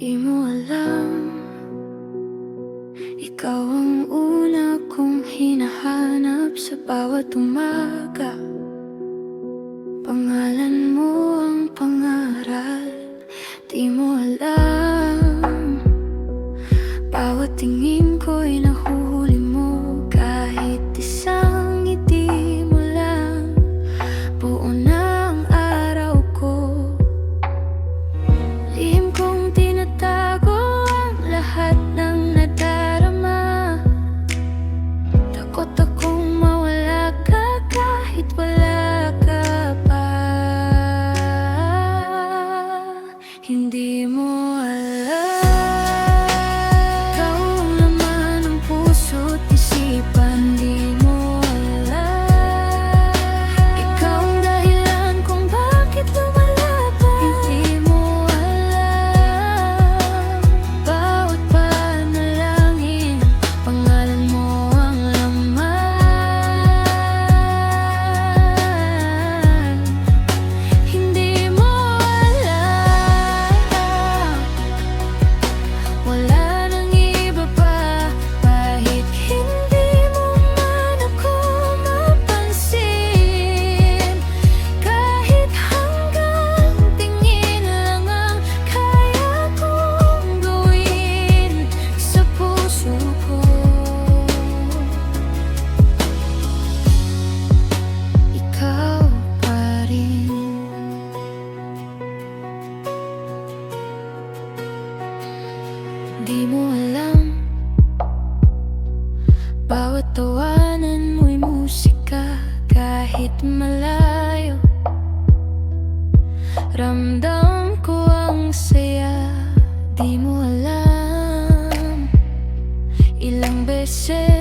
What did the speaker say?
Di mo alam, ikaw ang una kong hinahanap sa bawat umaga. Pangalan mo ang pangaral, di mo alam. Bawat tingin ko'y nahuhuli mo, kahit isang ngiti mo lang, buo na ang araw ko. Lihim kong tinatago ang lahat ng nadarama. Takot akong mawala ka kahit wala ka pa. Hindi mo alam, ikaw ang laman ng puso't isipan. Di mo alam, ikaw ang dahilan kung bakit lumalaban. Hindi mo alam, bawat panalangin, pangalan mo ang laman. Hindi mo alam, wala nang iba pa, kahit hindi mo man ako mapansin. Kahit hanggang tingin lang ang kaya kong gawin sa puso ko. Ikaw pa rin. Di mo alam, bawat tawanan mo'y musika. Kahit malayo, ramdam ko ang saya. Di mo alam, ilang beses